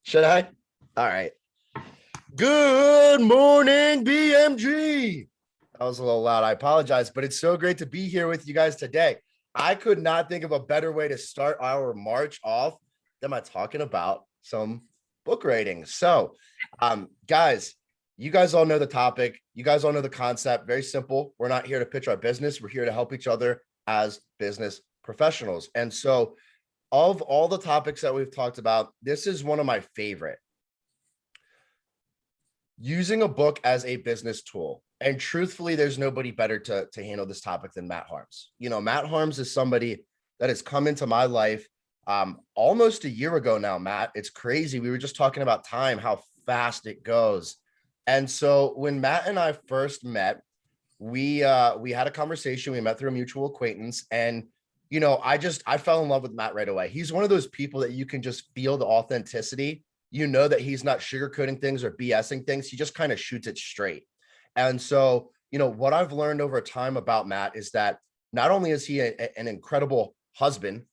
Should I? All right. Good morning, BMG. That was a little loud. I apologize, but it's so great to be here with you guys today. I could not think of a better way to start our March off than by talking about some book ratings. So, guys, you guys all know the topic. You guys all know the concept. Very simple. We're not here to pitch our business. We're here to help each other as business professionals. And so, of all the topics that we've talked about, this is one of my favorite. Using a book as a business tool. And truthfully, there's nobody better to handle this topic than Matt Harms. You know, Matt Harms is somebody that has come into my life almost a year ago now, Matt. It's crazy. We were just talking about time, how fast it goes. And so when Matt and I first met, we had a conversation. We met through a mutual acquaintance, and you know, I fell in love with Matt right away. He's one of those people that you can just feel the authenticity. You know that he's not sugarcoating things or BSing things. He just kind of shoots it straight. And so, you know, what I've learned over time about Matt is that not only is he an incredible husband,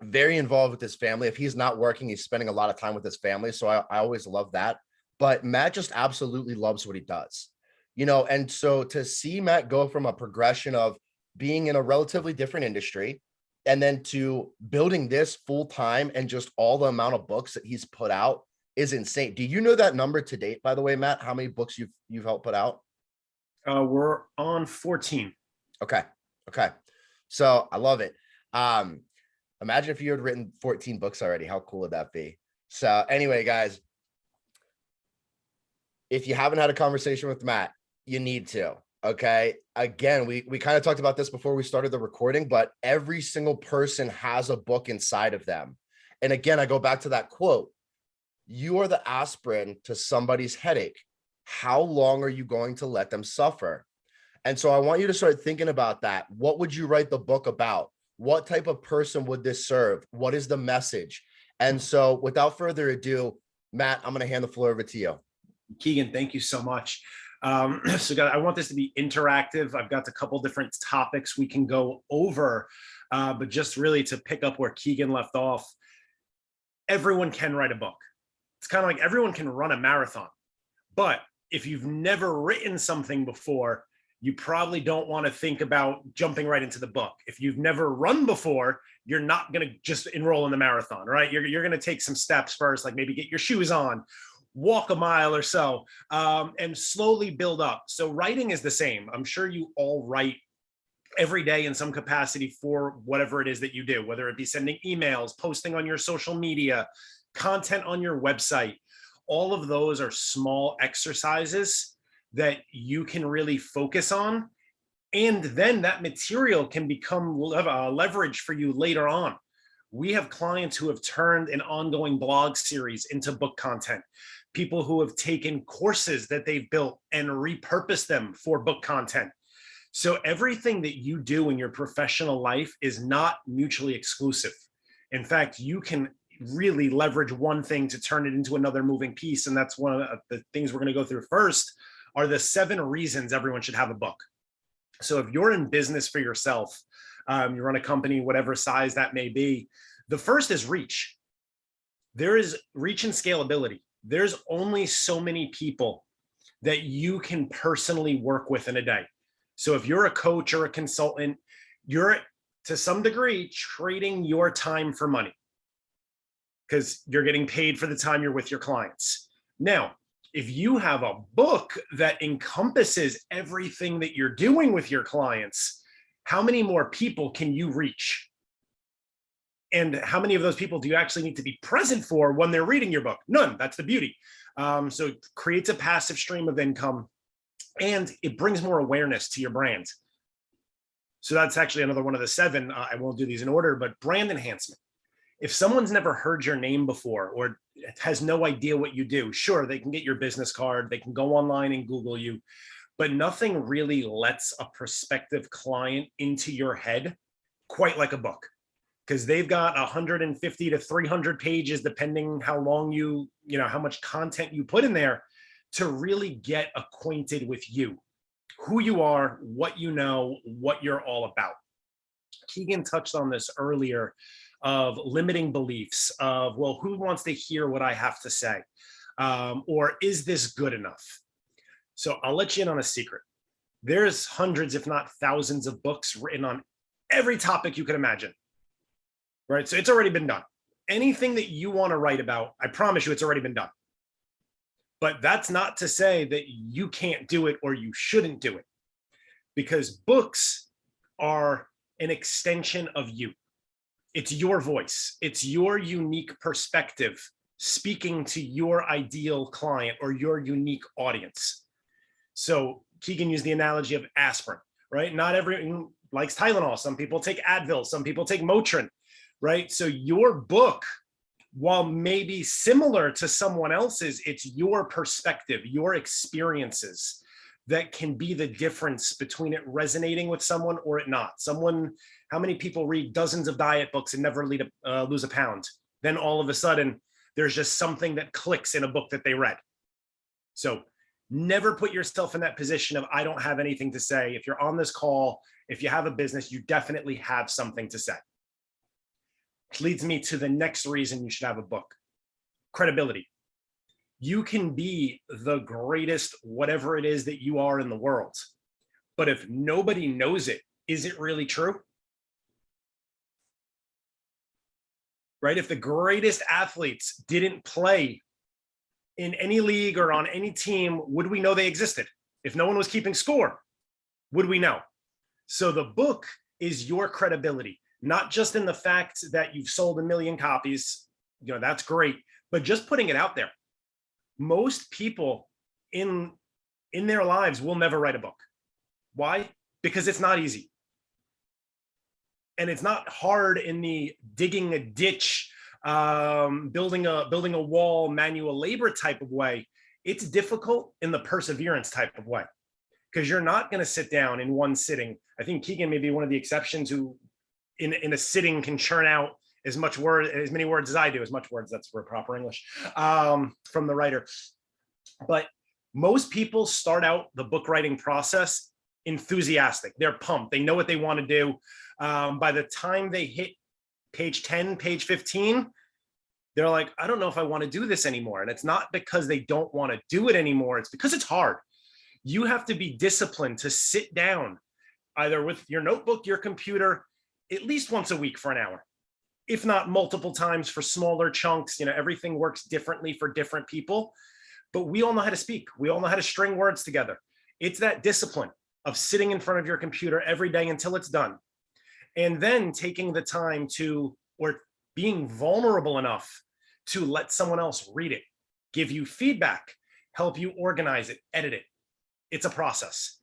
very involved with his family. If he's not working, he's spending a lot of time with his family. So I always love that. But Matt just absolutely loves what he does, you know. And so to see Matt go from a progression of being in a relatively different industry and then to building this full time and just all the amount of books that he's put out is insane. Do you know that number to date, by the way, Matt? How many books you've helped put out? We're on 14. Okay. So I love it. Imagine if you had written 14 books already. How cool would that be? So anyway, guys, if you haven't had a conversation with Matt, you need to. Okay. Again, we kind of talked about this before we started the recording, but every single person has a book inside of them. And again, I go back to that quote. You are the aspirin to somebody's headache. How long are you going to let them suffer? And so I want you to start thinking about that. What would you write the book about? What type of person would this serve? What is the message? And so without further ado, Matt, I'm going to hand the floor over to you. Keegan, thank you so much. So I want this to be interactive. I've got a couple different topics we can go over, but just really to pick up where Keegan left off, everyone can write a book. It's kind of like everyone can run a marathon, but if you've never written something before, you probably don't want to think about jumping right into the book. If you've never run before, you're not going to just enroll in the marathon, right? You're going to take some steps first, like maybe get your shoes on, walk a mile or so, and slowly build up. So writing is the same. I'm sure you all write every day in some capacity for whatever it is that you do, whether it be sending emails, posting on your social media, content on your website. All of those are small exercises that you can really focus on. And then that material can become leverage for you later on. We have clients who have turned an ongoing blog series into book content. People who have taken courses that they've built and repurposed them for book content. So everything that you do in your professional life is not mutually exclusive. In fact, you can really leverage one thing to turn it into another moving piece. And that's one of the things we're going to go through first are the 7 reasons everyone should have a book. So if you're in business for yourself, you run a company, whatever size that may be, the first is reach. There is reach and scalability. There's only so many people that you can personally work with in a day. So if you're a coach or a consultant, you're to some degree trading your time for money because you're getting paid for the time you're with your clients. Now, if you have a book that encompasses everything that you're doing with your clients, how many more people can you reach? And how many of those people do you actually need to be present for when they're reading your book? None. That's the beauty. So it creates a passive stream of income and it brings more awareness to your brand. So that's actually another one of the 7. I won't do these in order, but brand enhancement. If someone's never heard your name before or has no idea what you do, sure, they can get your business card, they can go online and Google you, but nothing really lets a prospective client into your head quite like a book, because they've got 150 to 300 pages, depending how long how much content you put in there to really get acquainted with you, who you are, what you know, what you're all about. Keegan touched on this earlier. of limiting beliefs, of, well, who wants to hear what I have to say? Or is this good enough? So I'll let you in on a secret. There's hundreds, if not thousands, of books written on every topic you can imagine, right? So it's already been done. Anything that you want to write about, I promise you it's already been done. But that's not to say that you can't do it or you shouldn't do it, because books are an extension of you. It's your voice. It's your unique perspective speaking to your ideal client or your unique audience. So Keegan used the analogy of aspirin, right? Not everyone likes Tylenol. Some people take Advil. Some people take Motrin, right? So your book, while maybe similar to someone else's, it's your perspective, your experiences that can be the difference between it resonating with someone or it not. How many people read dozens of diet books and never lose a pound? Then all of a sudden, there's just something that clicks in a book that they read. So never put yourself in that position of, I don't have anything to say. If you're on this call, if you have a business, you definitely have something to say. Which leads me to the next reason you should have a book: credibility. You can be the greatest, whatever it is that you are in the world, but if nobody knows it, is it really true? Right? If the greatest athletes didn't play in any league or on any team, would we know they existed? If no one was keeping score, would we know? So the book is your credibility, not just in the fact that you've sold 1 million copies, that's great, but just putting it out there. Most people in their lives will never write a book. Why? Because it's not easy. And it's not hard in the digging a ditch, building a wall, manual labor type of way. It's difficult in the perseverance type of way, because you're not going to sit down in one sitting. I think Keegan may be one of the exceptions who in a sitting can churn out as many words as I do. As much words, that's for proper English, from the writer. But most people start out the book writing process enthusiastic. They're pumped. They know what they want to do. By the time they hit page 10, page 15, they're like, I don't know if I want to do this anymore. And it's not because they don't want to do it anymore. It's because it's hard. You have to be disciplined to sit down either with your notebook, your computer, at least once a week for an hour, if not multiple times for smaller chunks. Everything works differently for different people, but we all know how to speak. We all know how to string words together. It's that discipline of sitting in front of your computer every day until it's done. And then taking the time or being vulnerable enough to let someone else read it, give you feedback, help you organize it, edit it. It's a process.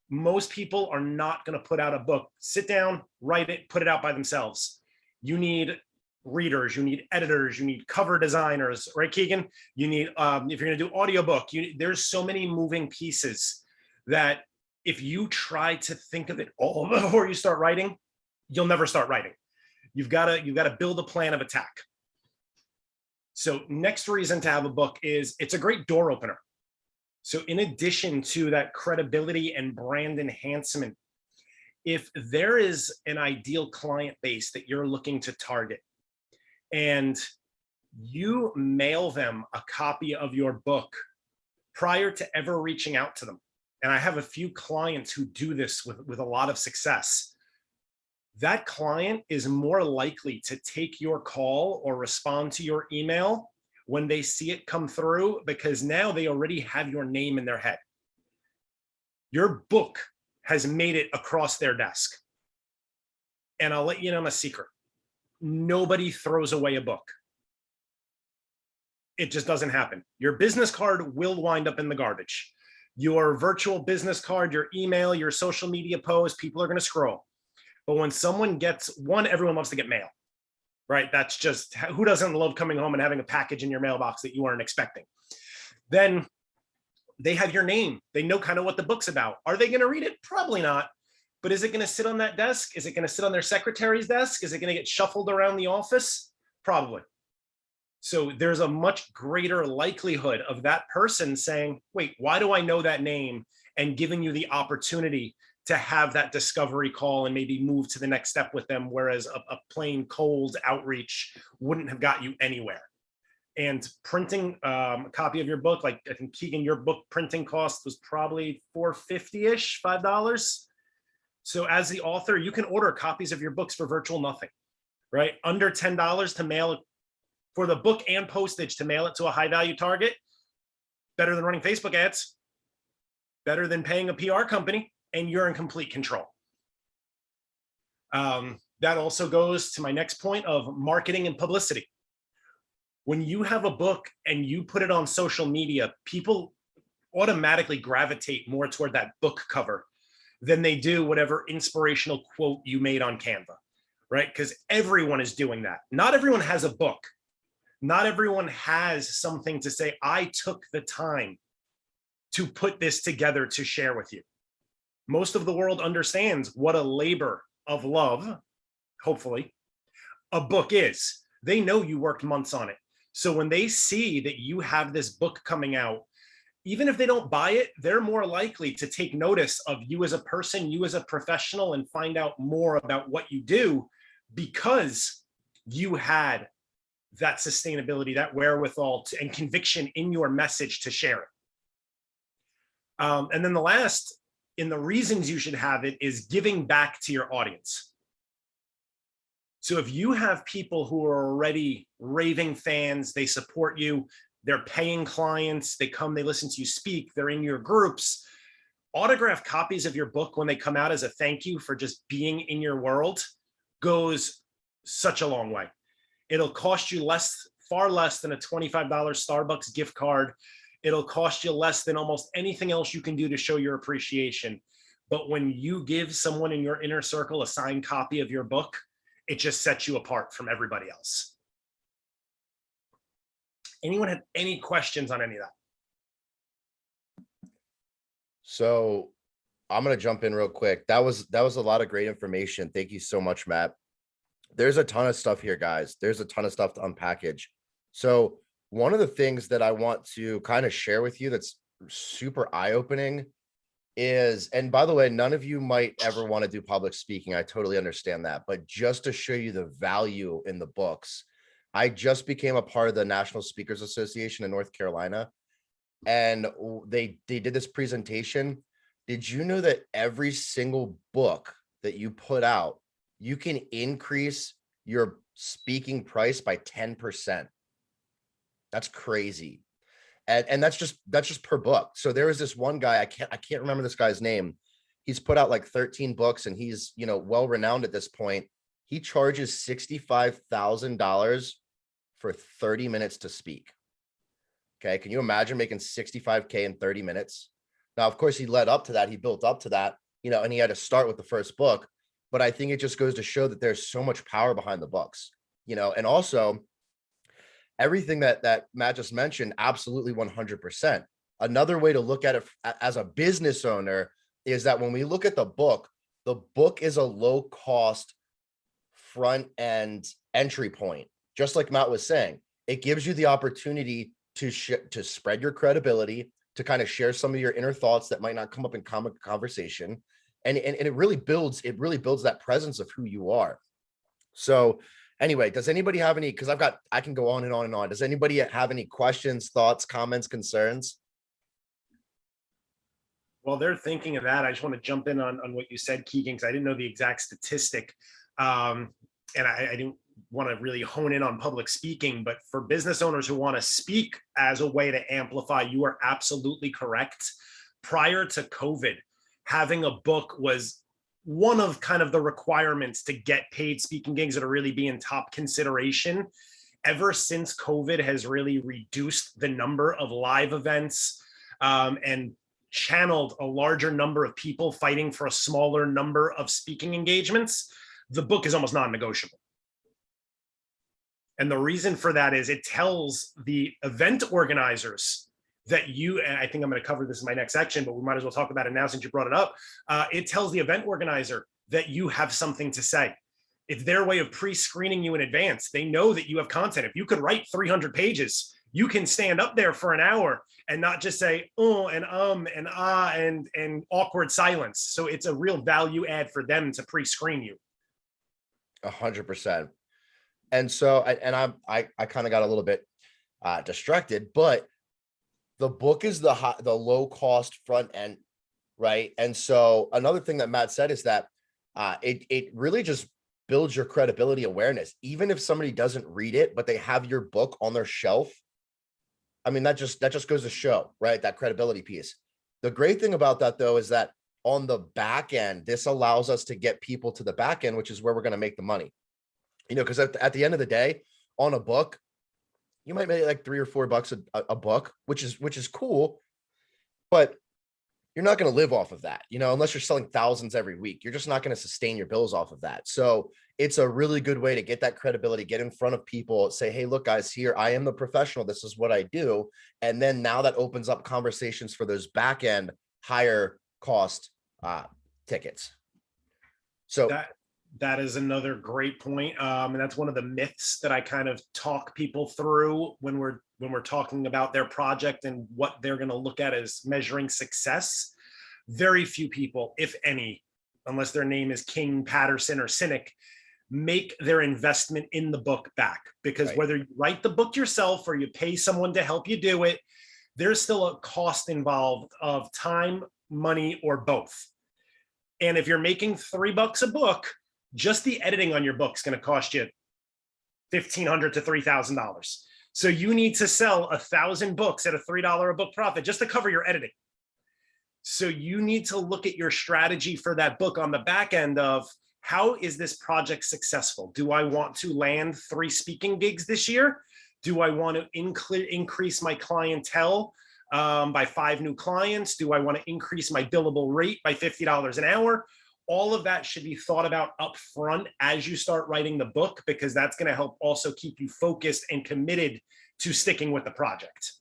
Most people are not going to put out a book, sit down, write it, put it out by themselves. You need readers, you need editors, you need cover designers, right, Keegan? You need, if you're going to do audiobook, there's so many moving pieces that if you try to think of it all before you start writing, you'll never start writing. You've got to build a plan of attack. So next reason to have a book is it's a great door opener. So in addition to that credibility and brand enhancement, if there is an ideal client base that you're looking to target and you mail them a copy of your book prior to ever reaching out to them, and I have a few clients who do this with a lot of success, that client is more likely to take your call or respond to your email when they see it come through, because now they already have your name in their head. Your book has made it across their desk. And I'll let you in on a secret. Nobody throws away a book. It just doesn't happen. Your business card will wind up in the garbage. Your virtual business card, your email, your social media post, people are going to scroll. But when someone gets one, everyone loves to get mail, right? That's just, who doesn't love coming home and having a package in your mailbox that you weren't expecting? Then they have your name. They know kind of what the book's about. Are they going to read it? Probably not. But is it going to sit on that desk? Is it going to sit on their secretary's desk? Is it going to get shuffled around the office? Probably. So there's a much greater likelihood of that person saying, wait, why do I know that name? And giving you the opportunity to have that discovery call and maybe move to the next step with them, whereas a plain cold outreach wouldn't have got you anywhere. And printing a copy of your book, like I think Keegan, your book printing cost was probably $4.50-ish, $5. So as the author, you can order copies of your books for virtual nothing, right? Under $10 to mail it for the book and postage to mail it to a high value target. Better than running Facebook ads, better than paying a PR company, and you're in complete control. That also goes to my next point of marketing and publicity. When you have a book and you put it on social media, people automatically gravitate more toward that book cover than they do whatever inspirational quote you made on Canva, right? Because everyone is doing that. Not everyone has a book. Not everyone has something to say, I took the time to put this together to share with you. Most of the world understands what a labor of love, hopefully, a book is. They know you worked months on it. So when they see that you have this book coming out, even if they don't buy it, they're more likely to take notice of you as a person, you as a professional, and find out more about what you do because you had that sustainability, that wherewithal and conviction in your message to share it. And then the last in the reasons you should have it is giving back to your audience. So if you have people who are already raving fans, they support you, they're paying clients, they come, they listen to you speak, they're in your groups, autograph copies of your book when they come out as a thank you for just being in your world goes such a long way. It'll cost you far less than a $25 Starbucks gift card. It'll cost you less than almost anything else you can do to show your appreciation. But when you give someone in your inner circle a signed copy of your book, it just sets you apart from everybody else. Anyone have any questions on any of that? So I'm going to jump in real quick. That was a lot of great information. Thank you so much, Matt. There's a ton of stuff here, guys. There's a ton of stuff to unpackage. So one of the things that I want to kind of share with you that's super eye-opening is, and by the way, none of you might ever want to do public speaking. I totally understand that. But just to show you the value in the books, I just became a part of the National Speakers Association in North Carolina, and they did this presentation. Did you know that every single book that you put out, you can increase your speaking price by 10%? That's crazy. And that's just per book. So there was this one guy, I can't remember this guy's name. He's put out like 13 books and he's, well renowned at this point. He charges $65,000 for 30 minutes to speak. Okay. Can you imagine making $65K in 30 minutes? Now, of course, he led up to that. He built up to that, and he had to start with the first book. But I think it just goes to show that there's so much power behind the books, and also everything that Matt just mentioned, absolutely 100%. Another way to look at it as a business owner is that when we look at the book is a low cost front end entry point. Just like Matt was saying, it gives you the opportunity to spread your credibility, to kind of share some of your inner thoughts that might not come up in common conversation. And it really builds that presence of who you are. So anyway, does anybody have any, because I can go on and on and on. Does anybody have any questions, thoughts, comments, concerns? While they're thinking of that, I just want to jump in on what you said, Keegan, because I didn't know the exact statistic. And I didn't want to really hone in on public speaking, but for business owners who want to speak as a way to amplify, you are absolutely correct. Prior to COVID, having a book was one of kind of the requirements to get paid speaking gigs that are really being top consideration. Ever since COVID has really reduced the number of live events and channeled a larger number of people fighting for a smaller number of speaking engagements, the book is almost non-negotiable. And the reason for that is it tells the event organizers that and I think I'm going to cover this in my next section, but we might as well talk about it now since you brought it up. It tells the event organizer that you have something to say. It's their way of pre-screening you in advance. They know that you have content. If you could write 300 pages, you can stand up there for an hour and not just say oh and and ah and awkward silence. So it's a real value add for them to pre-screen you. 100%. And so, I kind of got a little bit distracted, but the book is the low cost front end, right? And so another thing that Matt said is that it really just builds your credibility awareness. Even if somebody doesn't read it, but they have your book on their shelf, I mean, that just goes to show, right? That credibility piece. The great thing about that though is that on the back end, this allows us to get people to the back end, which is where we're going to make the money. You know, because at the end of the day, on a book, you might make like $3 or $4 a book, which is cool, but you're not going to live off of that, you know, unless you're selling thousands every week. You're just not going to sustain your bills off of that. So it's a really good way to get that credibility, get in front of people, say, hey, look, guys, here, I am the professional. This is what I do. And then now that opens up conversations for those back end higher cost tickets. So that is another great point. And that's one of the myths that I kind of talk people through when we're talking about their project and what they're going to look at as measuring success. Very few people, if any, unless their name is King, Patterson, or Cynic, make their investment in the book back. Because right. Whether you write the book yourself or you pay someone to help you do it, there's still a cost involved of time, money, or both. And if you're making $3 a book, just the editing on your book is going to cost you $1,500 to $3,000. So you need to sell 1,000 books at a $3 a book profit just to cover your editing. So you need to look at your strategy for that book on the back end of how is this project successful? Do I want to land 3 speaking gigs this year? Do I want to increase my clientele by 5 new clients? Do I want to increase my billable rate by $50 an hour? All of that should be thought about up front as you start writing the book, because that's going to help also keep you focused and committed to sticking with the project.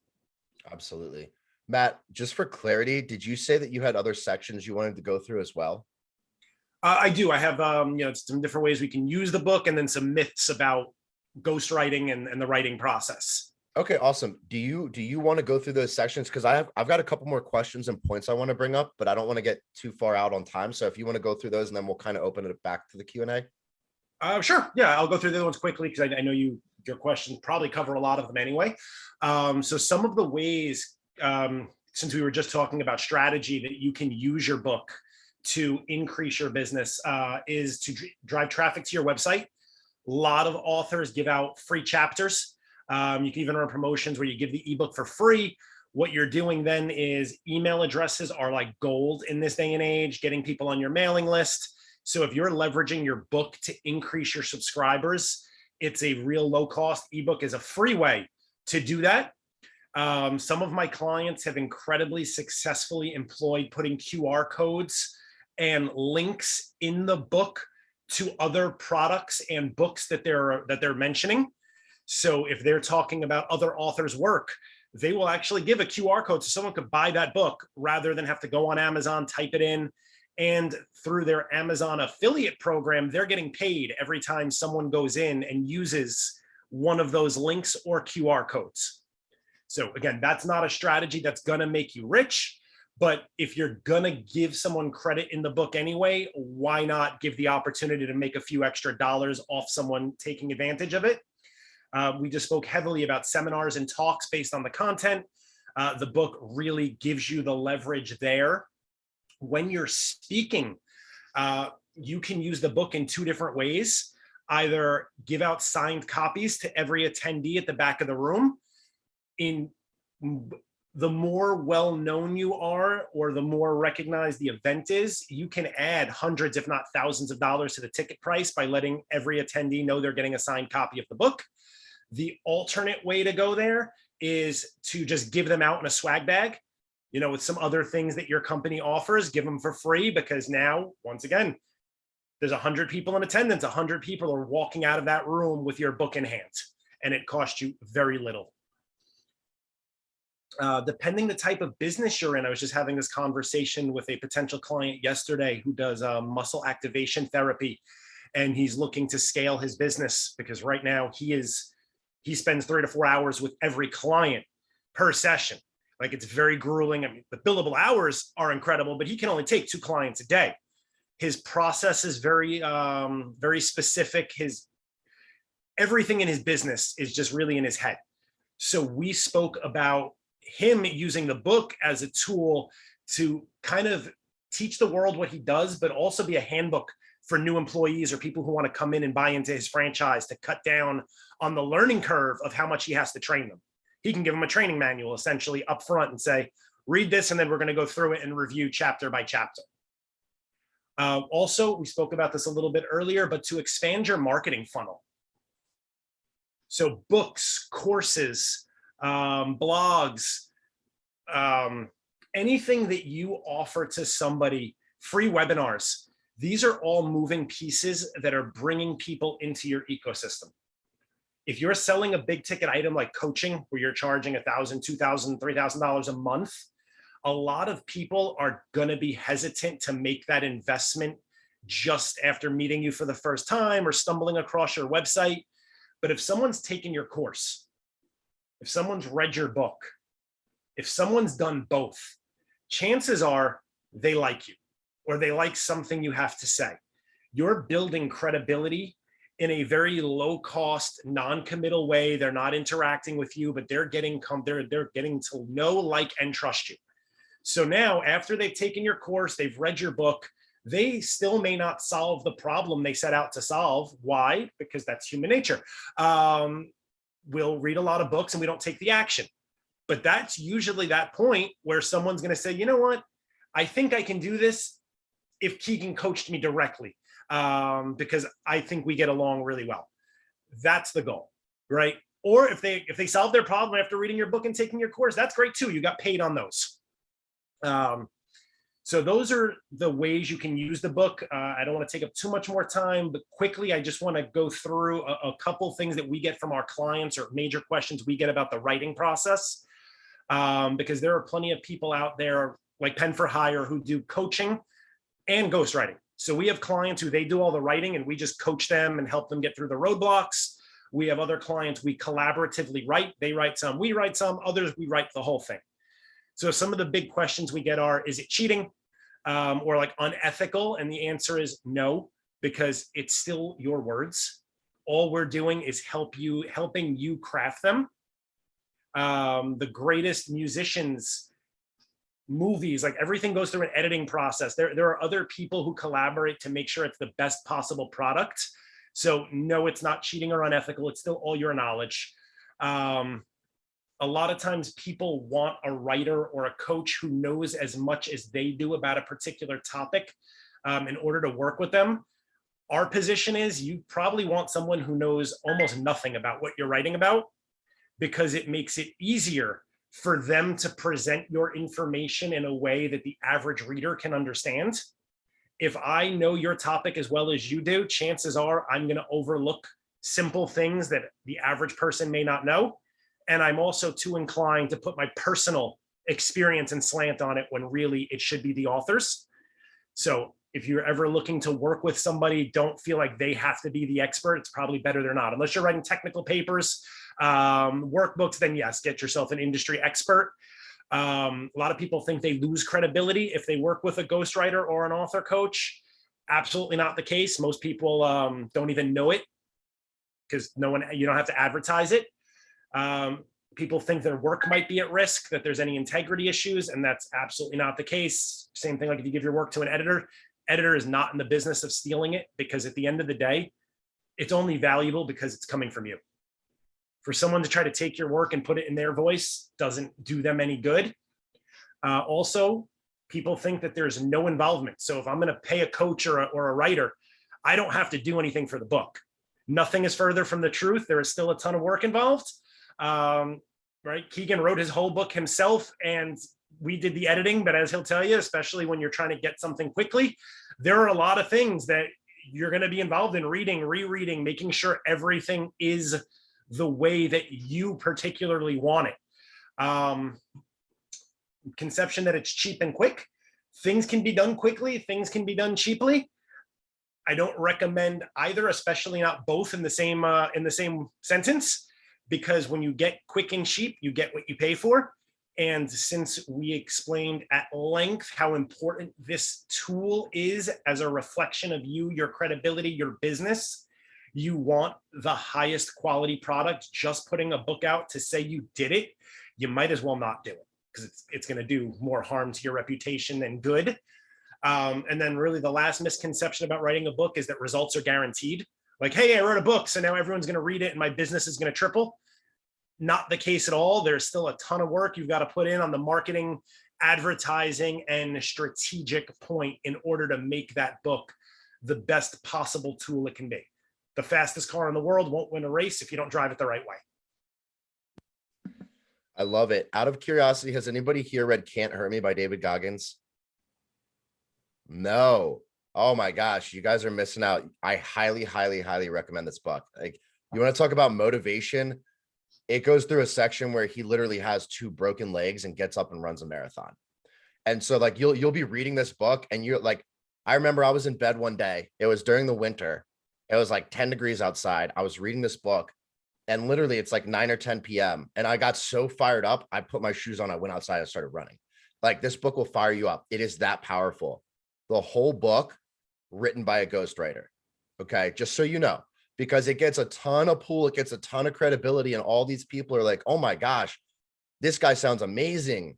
Absolutely. Matt, just for clarity, did you say that you had other sections you wanted to go through as well? I do. I have some different ways we can use the book, and then some myths about ghostwriting and the writing process. Okay, awesome. Do you want to go through those sections? Because I've got a couple more questions and points I want to bring up, but I don't want to get too far out on time. So if you want to go through those, and then we'll kind of open it back to the Q&A. Sure. Yeah, I'll go through the ones quickly because I know your questions probably cover a lot of them anyway. So some of the ways, since we were just talking about strategy, that you can use your book to increase your business is to drive traffic to your website. A lot of authors give out free chapters. You can even run promotions where you give the ebook for free. What you're doing then is email addresses are like gold in this day and age, getting people on your mailing list. So if you're leveraging your book to increase your subscribers, it's a real low cost. Ebook is a free way to do that. Some of my clients have incredibly successfully employed putting QR codes and links in the book to other products and books that they're mentioning. So if they're talking about other authors' work, they will actually give a QR code so someone could buy that book rather than have to go on Amazon, type it in. And through their Amazon affiliate program, they're getting paid every time someone goes in and uses one of those links or QR codes. So again, that's not a strategy that's going to make you rich. But if you're going to give someone credit in the book anyway, why not give the opportunity to make a few extra dollars off someone taking advantage of it? We just spoke heavily about seminars and talks based on the content. The book really gives you the leverage there. When you're speaking, you can use the book in 2 different ways. Either give out signed copies to every attendee at the back of the room. The more well-known you are, or the more recognized the event is, you can add hundreds, if not thousands of dollars to the ticket price by letting every attendee know they're getting a signed copy of the book. The alternate way to go there is to just give them out in a swag bag, with some other things that your company offers, give them for free, because now, once again, there's 100 people in attendance, 100 people are walking out of that room with your book in hand, and it costs you very little. Depending the type of business you're in, I was just having this conversation with a potential client yesterday who does muscle activation therapy, and he's looking to scale his business because right now he is he spends 3 to 4 hours with every client per session. Like, it's very grueling. I mean, the billable hours are incredible, but he can only take 2 clients a day. His process is very specific. Everything in his business is just really in his head. So we spoke about him using the book as a tool to kind of teach the world what he does, but also be a handbook for new employees or people who want to come in and buy into his franchise, to cut down on the learning curve of how much he has to train them. He can give them a training manual essentially up front and say, read this, and then we're going to go through it and review chapter by chapter. Also, we spoke about this a little bit earlier, but to expand your marketing funnel. So books, courses, blogs, anything that you offer to somebody, free webinars, these are all moving pieces that are bringing people into your ecosystem. If you're selling a big ticket item like coaching, where you're charging $1,000, $2,000, $3,000 a month, a lot of people are going to be hesitant to make that investment just after meeting you for the first time or stumbling across your website. But if someone's taken your course, if someone's read your book, if someone's done both, chances are they like you, or they like something you have to say. You're building credibility in a very low cost, non-committal way. They're not interacting with you, but they're getting to know, like, and trust you. So now, after they've taken your course, they've read your book, they still may not solve the problem they set out to solve. Why? Because that's human nature. We'll read a lot of books and we don't take the action. But that's usually that point where someone's going to say, you know what? I think I can do this if Keegan coached me directly, because I think we get along really well. That's the goal, right? Or if they solve their problem after reading your book and taking your course, that's great too. You got paid on those. So those are the ways you can use the book. I don't want to take up too much more time, but quickly, I just want to go through a couple things that we get from our clients, or major questions we get about the writing process, because there are plenty of people out there like Pen for Hire who do coaching and ghostwriting. So we have clients who they do all the writing and we just coach them and help them get through the roadblocks. We have other clients we collaboratively write. They write some, we write some, others we write the whole thing. So some of the big questions we get are, is it cheating or like unethical? And the answer is no, because it's still your words. All we're doing is helping you craft them. The greatest musicians, movies, like everything goes through an editing process. There are other people who collaborate to make sure it's the best possible product. So no, it's not cheating or unethical. It's still all your knowledge. A lot of times people want a writer or a coach who knows as much as they do about a particular topic in order to work with them. Our position is you probably want someone who knows almost nothing about what you're writing about, because it makes it easier for them to present your information in a way that the average reader can understand. If I know your topic as well as you do, chances are I'm going to overlook simple things that the average person may not know. And I'm also too inclined to put my personal experience and slant on it when really it should be the author's. So if you're ever looking to work with somebody, don't feel like they have to be the expert. It's probably better they're not. Unless you're writing technical papers, workbooks, then yes, get yourself an industry expert. A lot of people think they lose credibility if they work with a ghostwriter or an author coach. Absolutely not the case. Most people don't even know it, because you don't have to advertise it. People think their work might be at risk, that there's any integrity issues, and that's absolutely not the case. Same thing like if you give your work to an editor is not in the business of stealing it, because at the end of the day, it's only valuable because it's coming from you. For someone to try to take your work and put it in their voice doesn't do them any good. Also, people think that there's no involvement. So if I'm going to pay a coach or a writer, I don't have to do anything for the book. Nothing is further from the truth. There is still a ton of work involved. Right? Keegan wrote his whole book himself and we did the editing, but as he'll tell you, especially when you're trying to get something quickly, there are a lot of things that you're going to be involved in reading, rereading, making sure everything is the way that you particularly want it. Conception that it's cheap and quick. Things can be done quickly, things can be done cheaply. I don't recommend either, especially not both in the same sentence. because when you get quick and cheap, you get what you pay for. And since we explained at length how important this tool is as a reflection of you, your credibility, your business, you want the highest quality product. Just putting a book out to say you did it, you might as well not do it, because it's going to do more harm to your reputation than good. And then really the last misconception about writing a book is that results are guaranteed. Like, hey, I wrote a book, so now everyone's going to read it and my business is going to triple. Not the case at all. There's still a ton of work you've got to put in on the marketing, advertising, and strategic point in order to make that book the best possible tool it can be. The fastest car in the world won't win a race if you don't drive it the right way. I love it. Out of curiosity, has anybody here read Can't Hurt Me by David Goggins? No. Oh my gosh, you guys are missing out. I highly, highly, highly recommend this book. Like, you want to talk about motivation? It goes through a section where he literally has 2 broken legs and gets up and runs a marathon. And so like you'll be reading this book and you're like, I remember I was in bed one day. It was during the winter. It was like 10 degrees outside. I was reading this book and literally it's like 9 or 10 p.m. And I got so fired up. I put my shoes on. I went outside and started running. Like, this book will fire you up. It is that powerful. The whole book written by a ghostwriter. Okay. Just so you know, because it gets a ton of pull, it gets a ton of credibility, and all these people are like, oh my gosh, this guy sounds amazing.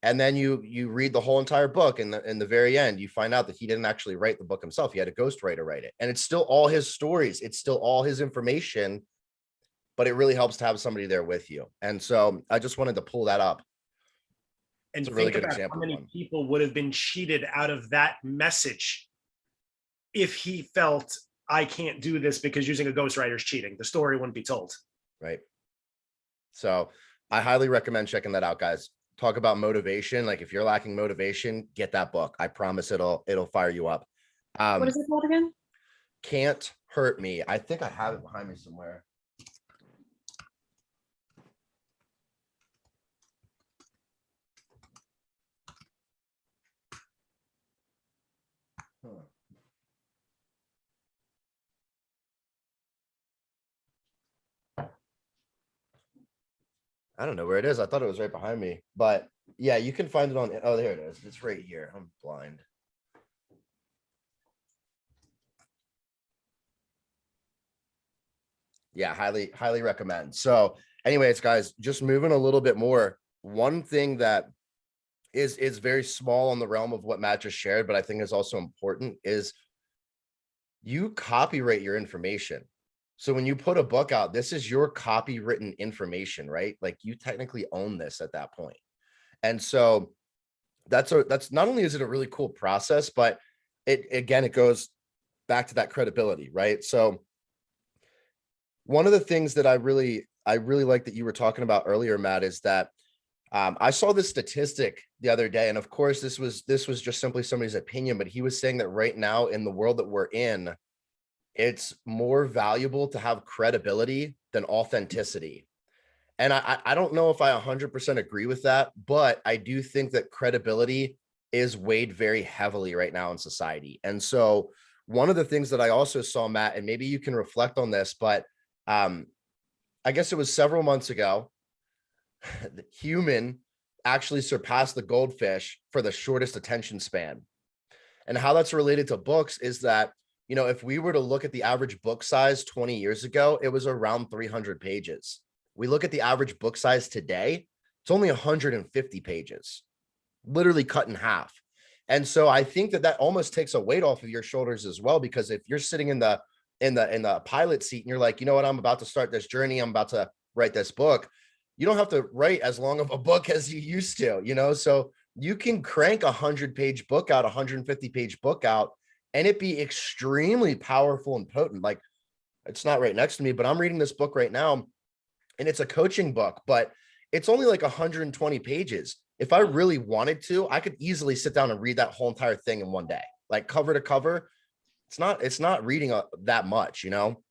And then you read the whole entire book, and in the very end, you find out that he didn't actually write the book himself. He had a ghostwriter write it. And it's still all his stories. It's still all his information, but it really helps to have somebody there with you. And so I just wanted to pull that up. And It's a really think good about example how many one. people would have been cheated out of that message if he felt, I can't do this because using a ghostwriter is cheating. The story wouldn't be told. Right. So I highly recommend checking that out, guys. Talk about motivation. Like, if you're lacking motivation, get that book. I promise it'll fire you up. What is it called again? Can't Hurt Me. I think I have it behind me somewhere. Huh. I don't know where it is. I thought it was right behind me, but yeah, you can find it on. Oh, there it is. It's right here. I'm blind. Yeah, highly, highly recommend. So anyways, guys, just moving a little bit more. One thing that is very small on the realm of what Matt just shared, but I think is also important, is you copyright your information. So when you put a book out, this is your copywritten information, right? Like, you technically own this at that point. And so that's not only is it a really cool process, but it goes back to that credibility, right? So one of the things that I really like that you were talking about earlier, Matt, is that I saw this statistic the other day, and of course this was just simply somebody's opinion, but he was saying that right now in the world that we're in, it's more valuable to have credibility than authenticity. And I don't know if I 100% agree with that, but I do think that credibility is weighed very heavily right now in society. And so one of the things that I also saw, Matt, and maybe you can reflect on this, but I guess it was several months ago, the human actually surpassed the goldfish for the shortest attention span. And how that's related to books is that, you know, if we were to look at the average book size 20 years ago, it was around 300 pages. We look at the average book size today, it's only 150 pages, literally cut in half. And so I think that almost takes a weight off of your shoulders as well, because if you're sitting in the pilot seat and you're like, you know what, I'm about to start this journey, I'm about to write this book, you don't have to write as long of a book as you used to, you know? So you can crank 100-page book out, 150-page book out, and it be extremely powerful and potent. Like, it's not right next to me, but I'm reading this book right now, and it's a coaching book, but it's only like 120 pages. If I really wanted to, I could easily sit down and read that whole entire thing in one day, like cover to cover. It's not reading that much, you know?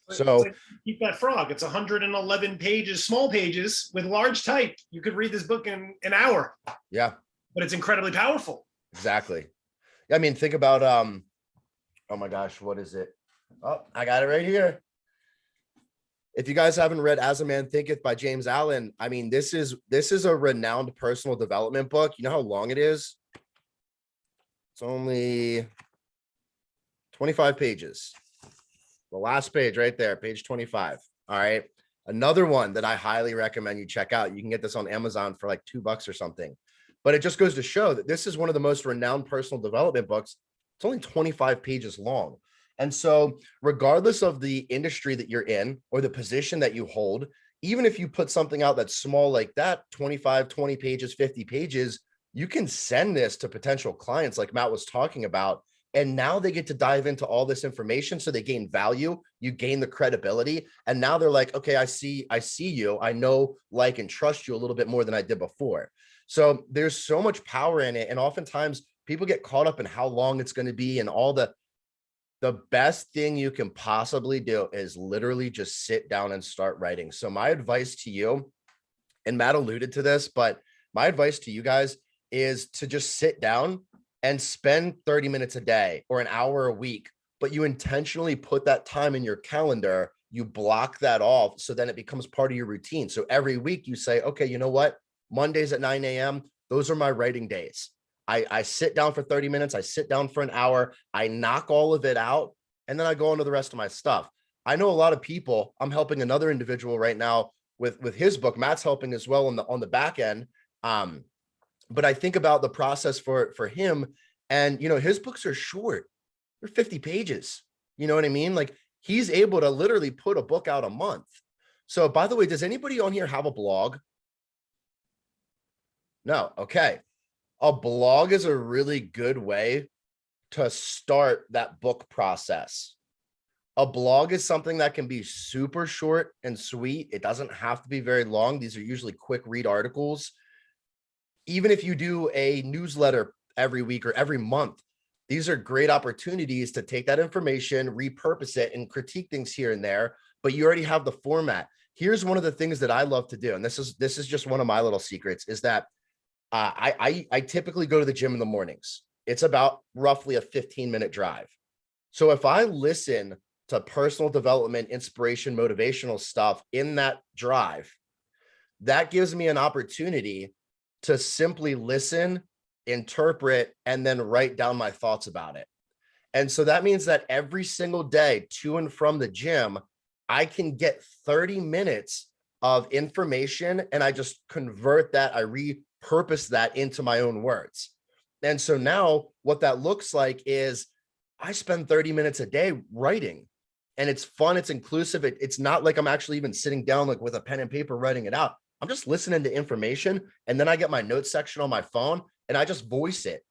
So like, Keep That Frog. It's 111 pages, small pages with large type. You could read this book in an hour. yeah, But it's incredibly powerful. exactly. I mean, think about, oh my gosh, what is it? Oh, I got it right here. If you guys haven't read As a Man Thinketh by James Allen, I mean, this is a renowned personal development book. You know how long it is? It's only 25 pages. The last page right there, page 25. All right. Another one that I highly recommend you check out. You can get this on Amazon for like $2 or something. But it just goes to show that this is one of the most renowned personal development books. It's only 25 pages long. And so, regardless of the industry that you're in or the position that you hold, even if you put something out that's small like that, 25, 20 pages, 50 pages, you can send this to potential clients like Matt was talking about. And now they get to dive into all this information. So they gain value, you gain the credibility. And now they're like, okay, I see you. I know, like, and trust you a little bit more than I did before. So there's so much power in it. And oftentimes people get caught up in how long it's going to be and all the best thing you can possibly do is literally just sit down and start writing. So my advice to you, and Matt alluded to this, but my advice to you guys is to just sit down and spend 30 minutes a day or an hour a week, but you intentionally put that time in your calendar, you block that off, so then it becomes part of your routine. So every week you say, okay, you know what? Mondays at 9 a.m., those are my writing days. I sit down for 30 minutes, I sit down for an hour, I knock all of it out, and then I go on to the rest of my stuff. I know a lot of people. I'm helping another individual right now with his book. Matt's helping as well on the back end. But I think about the process for him, and his books are short. They're 50 pages. You know what I mean? Like, he's able to literally put a book out a month. So, by the way, does anybody on here have a blog? No. Okay. A blog is a really good way to start that book process. A blog is something that can be super short and sweet. It doesn't have to be very long. These are usually quick read articles. Even if you do a newsletter every week or every month, these are great opportunities to take that information, repurpose it, and critique things here and there, but you already have the format. Here's one of the things that I love to do, and this is just one of my little secrets, is that I typically go to the gym in the mornings. It's about roughly a 15-minute drive. So if I listen to personal development, inspiration, motivational stuff in that drive, that gives me an opportunity to simply listen, interpret, and then write down my thoughts about it. And so that means that every single day to and from the gym, I can get 30 minutes of information, and I just convert that, I repurpose that into my own words. And so now what that looks like is I spend 30 minutes a day writing, and it's fun. It's inclusive. It's not like I'm actually even sitting down like with a pen and paper writing it out. I'm just listening to information, and then I get my notes section on my phone and I just voice it.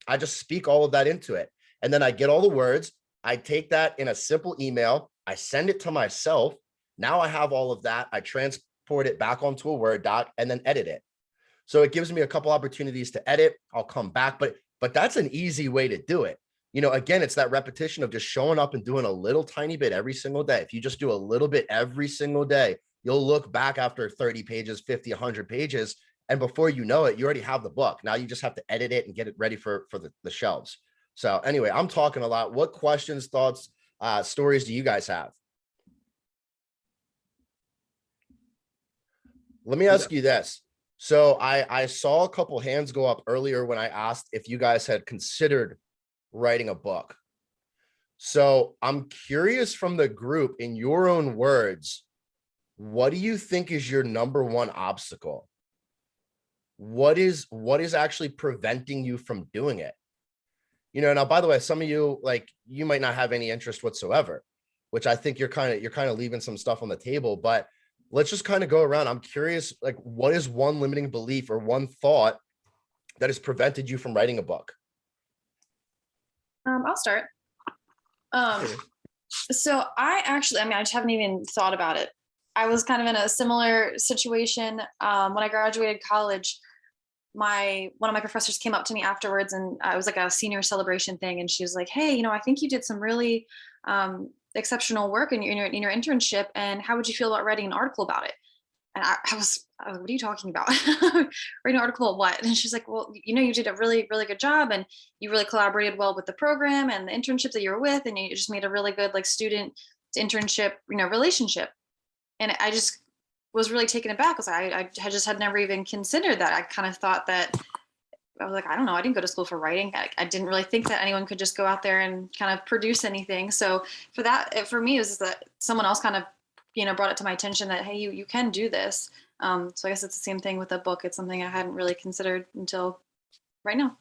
I just speak all of that into it. And then I get all the words. I take that in a simple email. I send it to myself. Now I have all of that. I transport it back onto a Word doc and then edit it. So it gives me a couple opportunities to edit. I'll come back, but that's an easy way to do it. Again, it's that repetition of just showing up and doing a little tiny bit every single day. If you just do a little bit every single day, you'll look back after 30 pages, 50, 100 pages, and before you know it, you already have the book. Now you just have to edit it and get it ready for the shelves. So anyway, I'm talking a lot. What questions, thoughts, stories do you guys have? Let me ask you this. So I saw a couple hands go up earlier when I asked if you guys had considered writing a book. So I'm curious from the group, in your own words, what do you think is your number one obstacle? What is actually preventing you from doing it? Now, by the way, some of you, like, you might not have any interest whatsoever, which I think you're kind of leaving some stuff on the table, but let's just kind of go around. I'm curious, like, what is one limiting belief or one thought that has prevented you from writing a book? I'll start. So I just haven't even thought about it. I was kind of in a similar situation when I graduated college. One of my professors came up to me afterwards, and it was like a senior celebration thing, and she was like, "Hey, I think you did some really exceptional work in your internship, and how would you feel about writing an article about it?" And I was like, "What are you talking about? Writing an article of what?" And she's like, "Well, you did a really, really good job, and you really collaborated well with the program and the internship that you were with, and you just made a really good, like, student to internship, relationship." And I just was really taken aback because I had never even considered that. I kind of thought that, I was like, I don't know, I didn't go to school for writing. I didn't really think that anyone could just go out there and kind of produce anything. So for me, it was just that someone else kind of, brought it to my attention that, hey, you can do this. So I guess it's the same thing with a book. It's something I hadn't really considered until right now.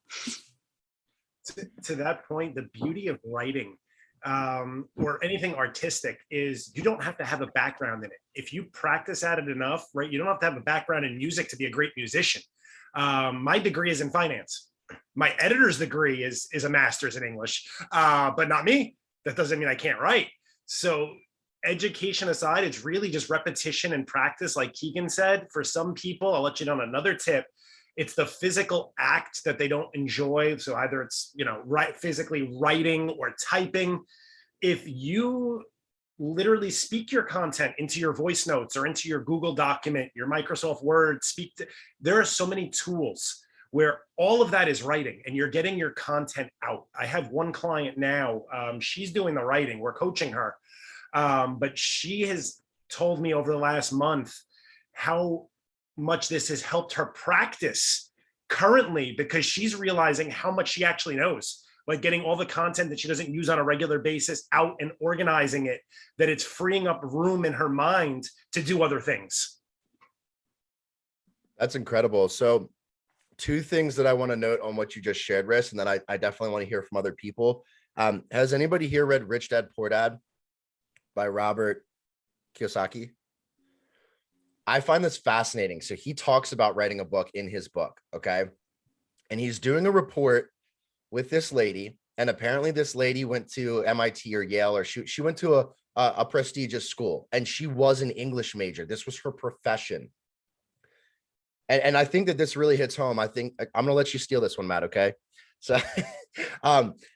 To that point, the beauty of writing or anything artistic is you don't have to have a background in it. If you practice at it enough, right, you don't have to have a background in music to be a great musician. My degree is in finance. My editor's degree is a master's in English, but not me. That doesn't mean I can't write. So education aside, it's really just repetition and practice. Like Keegan said, for some people, I'll let you know on another tip, it's the physical act that they don't enjoy. So either it's, physically writing or typing. If you literally speak your content into your voice notes or into your Google document, your Microsoft Word, there are so many tools where all of that is writing and you're getting your content out. I have one client now, she's doing the writing, we're coaching her. But she has told me over the last month how much this has helped her practice currently, because she's realizing how much she actually knows, like getting all the content that she doesn't use on a regular basis out and organizing it, that it's freeing up room in her mind to do other things. That's incredible. So 2 things that I want to note on what you just shared, Riss, and then I definitely want to hear from other people. Has anybody here read Rich Dad Poor Dad by Robert Kiyosaki? I find this fascinating. So he talks about writing a book in his book, okay? And he's doing a report with this lady, and apparently this lady went to MIT or Yale, or she went to a prestigious school, and she was an English major. This was her profession. And I think that this really hits home. I think I'm going to let you steal this one, Matt, okay? So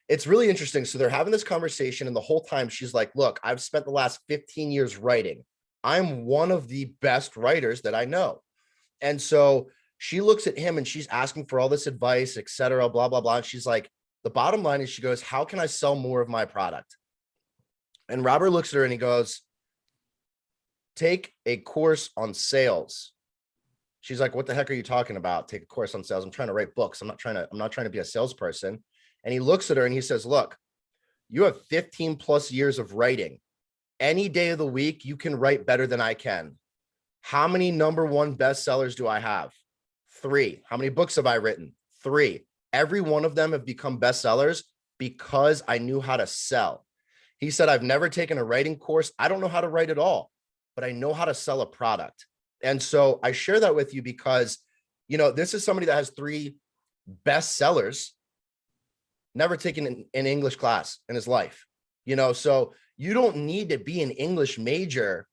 it's really interesting. So they're having this conversation, and the whole time she's like, look, I've spent the last 15 years writing. I'm one of the best writers that I know. And so she looks at him and she's asking for all this advice, et cetera, blah, blah, blah. And she's like, the bottom line is, she goes, how can I sell more of my product? And Robert looks at her and he goes, take a course on sales. She's like, what the heck are you talking about? Take a course on sales. I'm trying to write books. I'm not trying to be a salesperson. And he looks at her and he says, look, you have 15 plus years of writing. Any day of the week, you can write better than I can. How many #1 bestsellers do I have? 3. How many books have I written? 3. Every one of them have become bestsellers because I knew how to sell. He said, I've never taken a writing course. I don't know how to write at all, but I know how to sell a product. And so I share that with you because, this is somebody that has 3 bestsellers, never taken an English class in his life, so you don't need to be an English major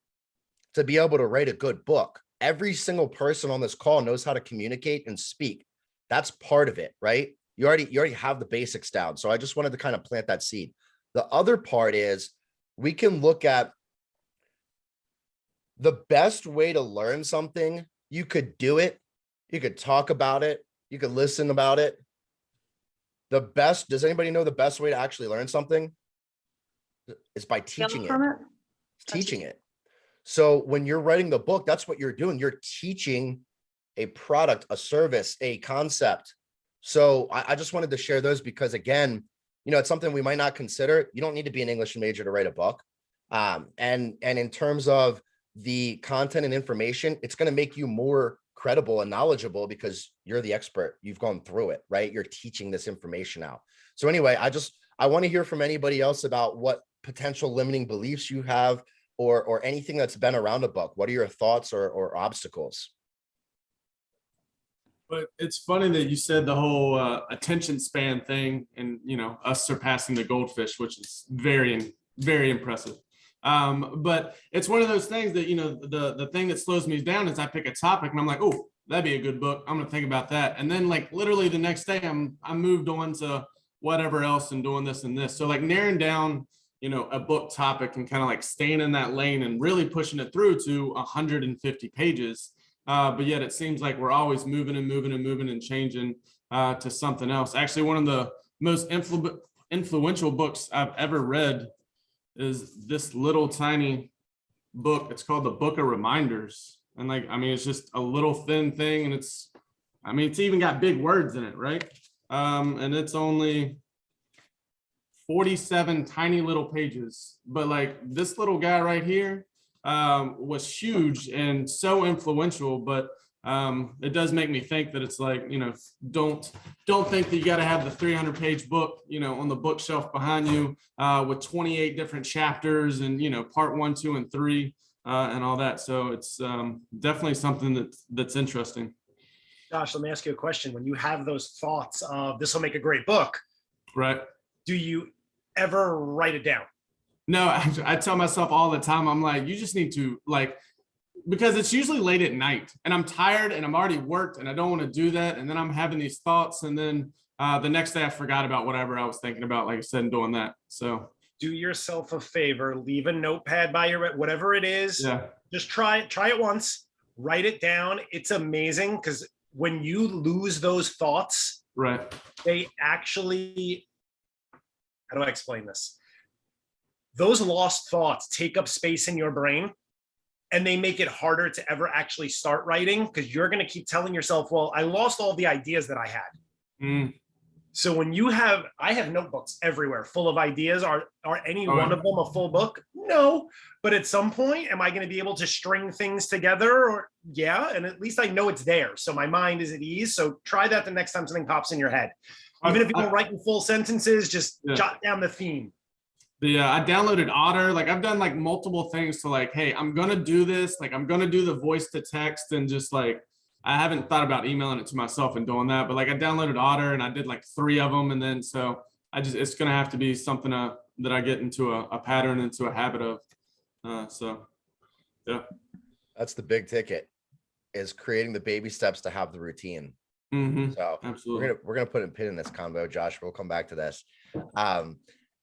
to be able to write a good book. Every single person on this call knows how to communicate and speak. That's part of it, right? You already have the basics down. So I just wanted to kind of plant that seed. The other part is, we can look at the best way to learn something. You could do it. You could talk about it. You could listen about it. Does anybody know the best way to actually learn something? Is by teaching it. Teaching it. So when you're writing the book, that's what you're doing. You're teaching a product, a service, a concept. So I just wanted to share those because, again, it's something we might not consider. You don't need to be an English major to write a book. And in terms of the content and information, it's going to make you more credible and knowledgeable because you're the expert. You've gone through it, right? You're teaching this information out. So anyway, I want to hear from anybody else about what potential limiting beliefs you have, or anything that's been around a book. What are your thoughts or obstacles? But it's funny that you said the whole attention span thing, and us surpassing the goldfish, which is very, very impressive. But it's one of those things that the thing that slows me down is I pick a topic and I'm like, oh, that'd be a good book. I'm gonna think about that, and then like literally the next day I'm moved on to whatever else and doing this and this. So like narrowing down a book topic and kind of like staying in that lane and really pushing it through to 150 pages. But yet it seems like we're always moving and changing to something else. Actually, one of the most influential books I've ever read is this little tiny book. It's called the Book of Reminders. And like, I mean, it's just a little thin thing, and it's even got big words in it, right? And it's only 47 tiny little pages. But like this little guy right here was huge and so influential, but it does make me think that it's like, don't think that you got to have the 300-page book, on the bookshelf behind you with 28 different chapters and, part 1, 2, and 3 and all that. So it's definitely something that's interesting. Josh, let me ask you a question. When you have those thoughts of this will make a great book, right? Do you ever write it down? No, I tell myself all the time, I'm like, you just need to because it's usually late at night and I'm tired and I'm already worked and I don't want to do that. And then I'm having these thoughts. And then the next day I forgot about whatever I was thinking about, like I said, and doing that. So do yourself a favor, leave a notepad by your, whatever it is. Yeah. Just try it once, write it down. It's amazing because when you lose those thoughts, right, they actually, how do I explain this? Those lost thoughts take up space in your brain and they make it harder to ever actually start writing because you're going to keep telling yourself, well, I lost all the ideas that I had. So when I have notebooks everywhere full of ideas. Are any one of them a full book? No. But at some point, am I going to be able to string things together? Or yeah. And at least I know it's there. So my mind is at ease. So try that the next time something pops in your head. Even if you don't write in full sentences, just jot down the theme. I downloaded Otter. Like I've done like multiple things to like, hey, I'm going to do this. Like I'm going to do the voice to text and just like, I haven't thought about emailing it to myself and doing that, but like I downloaded Otter and I did like 3 of them. And then, so it's going to have to be something that I get into a pattern, into a habit of. So, yeah. That's the big ticket, is creating the baby steps to have the routine. So absolutely. we're gonna put a pin in this combo, Josh. We'll come back to this.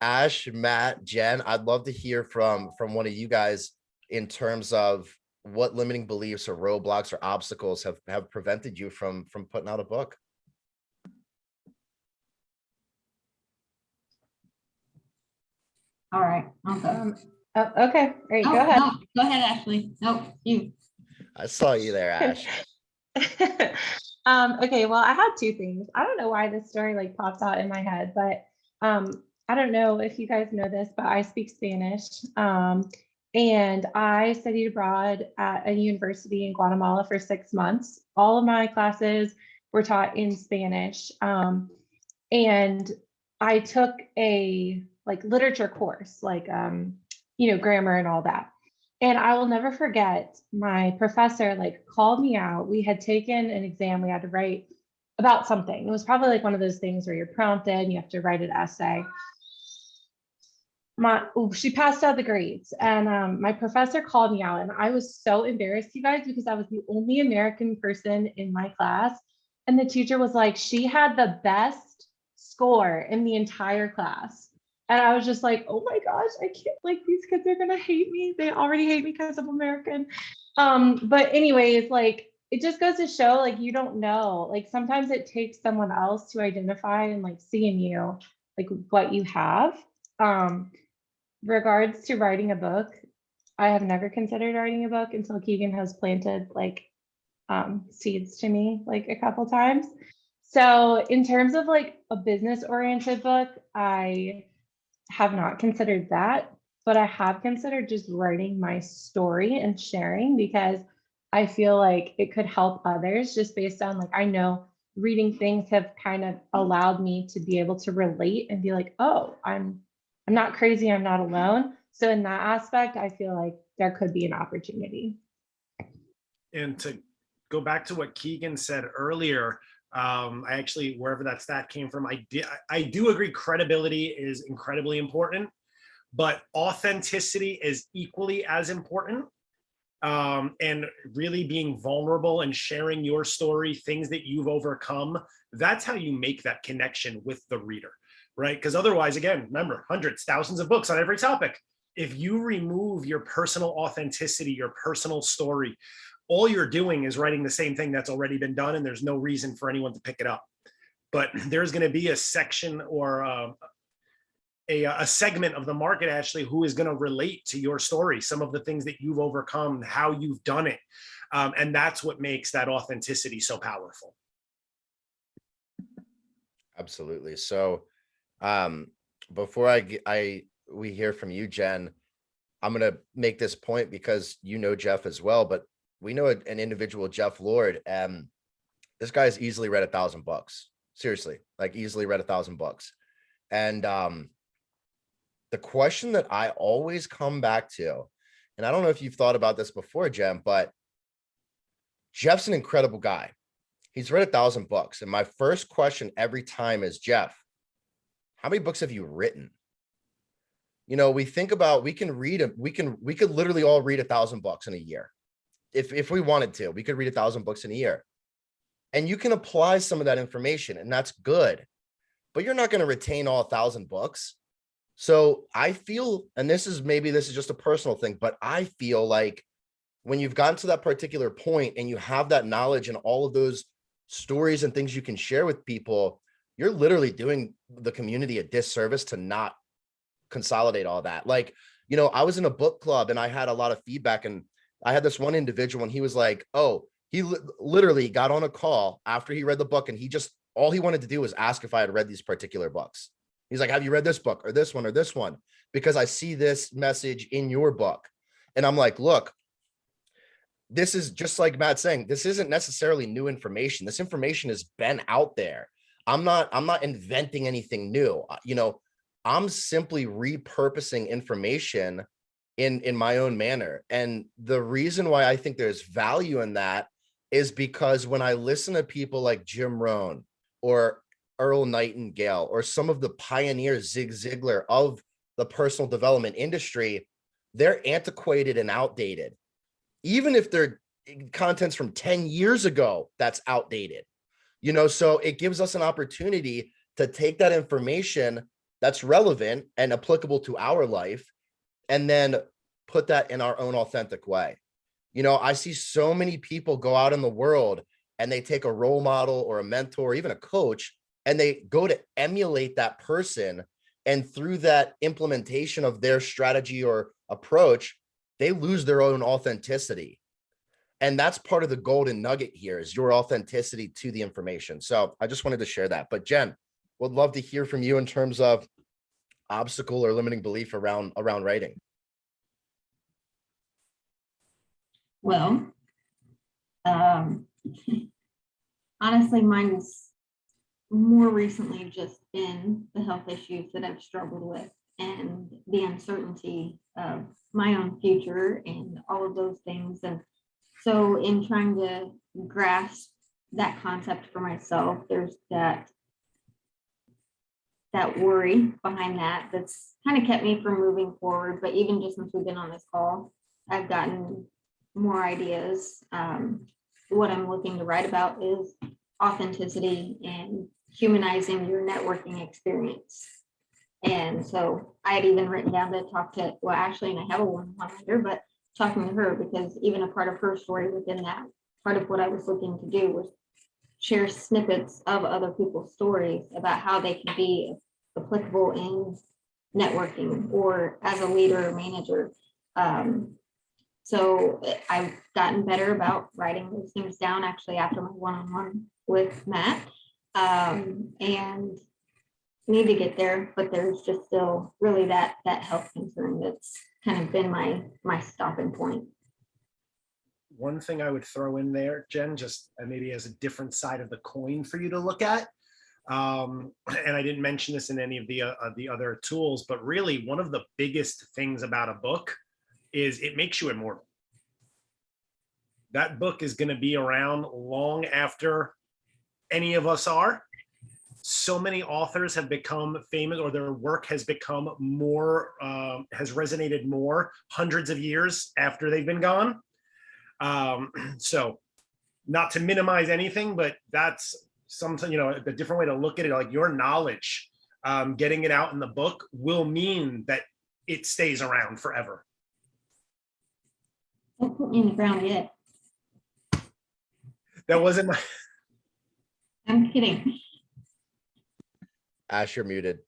Ash, Matt, Jen, I'd love to hear from one of you guys in terms of what limiting beliefs or roadblocks or obstacles have prevented you from putting out a book. All right. Okay. Okay. All right. Go ahead. No, go ahead, Ashley. Nope, you. I saw you there, Ash. Okay, well, I had 2 things. I don't know why this story like popped out in my head, but I don't know if you guys know this, but I speak Spanish. And I studied abroad at a university in Guatemala for 6 months. All of my classes were taught in Spanish. And I took a literature course, grammar and all that. And I will never forget, my professor called me out. We had taken an exam. We had to write about something. It was probably one of those things where you're prompted and you have to write an essay. She passed out the grades, and my professor called me out, and I was so embarrassed, you guys, because I was the only American person in my class. And the teacher was like, she had the best score in the entire class. And I was just like, oh my gosh, I can't, these kids are gonna hate me. They already hate me because I'm American. But anyways, it just goes to show, you don't know, sometimes it takes someone else to identify and see in you, what you have. Regards to writing a book, I have never considered writing a book until Keegan has planted seeds to me a couple times. So in terms of a business oriented book, I have not considered that, but I have considered just writing my story and sharing, because I feel like it could help others, just based on I know reading things have kind of allowed me to be able to relate and be like, oh, I'm not crazy, I'm not alone. So in that aspect, I feel like there could be an opportunity. And to go back to what Keegan said earlier, I actually, wherever that stat came from, I do agree credibility is incredibly important, but authenticity is equally as important. And really being vulnerable and sharing your story, things that you've overcome, that's how you make that connection with the reader. Right? Because otherwise, again, remember, hundreds, thousands of books on every topic. If you remove your personal authenticity, your personal story, all you're doing is writing the same thing that's already been done, and there's no reason for anyone to pick it up. But there's going to be a section or a segment of the market, Ashley, who is going to relate to your story, some of the things that you've overcome, how you've done it. And that's what makes that authenticity so powerful. Absolutely. So before we hear from you, Jen, I'm going to make this point because you know Jeff as well, but we know an individual, Jeff Lord. This guy's easily read 1,000 books. Seriously, like easily read 1,000 books. And the question that I always come back to, and I don't know if you've thought about this before, Jen, but Jeff's an incredible guy. He's read 1,000 books. And my first question every time is, Jeff, how many books have you written? You know, we think about, we could literally all read 1,000 books in a year. If we wanted to, we could read 1,000 books in a year. And you can apply some of that information, and that's good. But you're not going to retain all 1,000 books. So I feel, and this is just a personal thing, but I feel like when you've gotten to that particular point and you have that knowledge and all of those stories and things you can share with people, you're literally doing the community a disservice to not consolidate all that. Like, you know, I was in a book club and I had a lot of feedback, and I had this one individual and he was like, oh, he literally got on a call after he read the book, and all he wanted to do was ask if I had read these particular books. He's like, have you read this book or this one or this one? Because I see this message in your book. And I'm like, look, this is just like Matt saying, this isn't necessarily new information. This information has been out there. I'm not inventing anything new. You know, I'm simply repurposing information in my own manner. And the reason why I think there's value in that is because when I listen to people like Jim Rohn or Earl Nightingale or some of the pioneers, Zig Ziglar, of the personal development industry, they're antiquated and outdated. Even if their content's from 10 years ago, that's outdated. You know, so it gives us an opportunity to take that information that's relevant and applicable to our life and then put that in our own authentic way. You know, I see so many people go out in the world and they take a role model or a mentor, or even a coach, and they go to emulate that person. And through that implementation of their strategy or approach, they lose their own authenticity. And that's part of the golden nugget here, is your authenticity to the information. So I just wanted to share that. But Jen, would love to hear from you in terms of obstacle or limiting belief around writing. Well, honestly, mine's more recently just been the health issues that I've struggled with and the uncertainty of my own future and all of those things. And so in trying to grasp that concept for myself, there's that worry behind that's kind of kept me from moving forward. But even just since we've been on this call, I've gotten more ideas. What I'm looking to write about is authenticity and humanizing your networking experience. And so I had even written down to talk to, well, Ashley, and I have a one-on-one writer, but talking to her, because even a part of her story within that, part of what I was looking to do was share snippets of other people's stories about how they can be applicable in networking or as a leader or manager. So I've gotten better about writing those things down actually after my one-on-one with Matt, and need to get there, but there's just still really that health concern that's kind of been my stopping point. One thing I would throw in there, Jen, just maybe as a different side of the coin for you to look at, and I didn't mention this in any of the other tools, but really one of the biggest things about a book is it makes you immortal. That book is going to be around long after any of us are. So many authors have become famous, or their work has become more, has resonated more hundreds of years after they've been gone. So not to minimize anything, but that's something, you know, a different way to look at it. Like your knowledge, getting it out in the book will mean that it stays around forever. Don't put me in the ground yet. That wasn't my. I'm kidding. Ash, you're muted.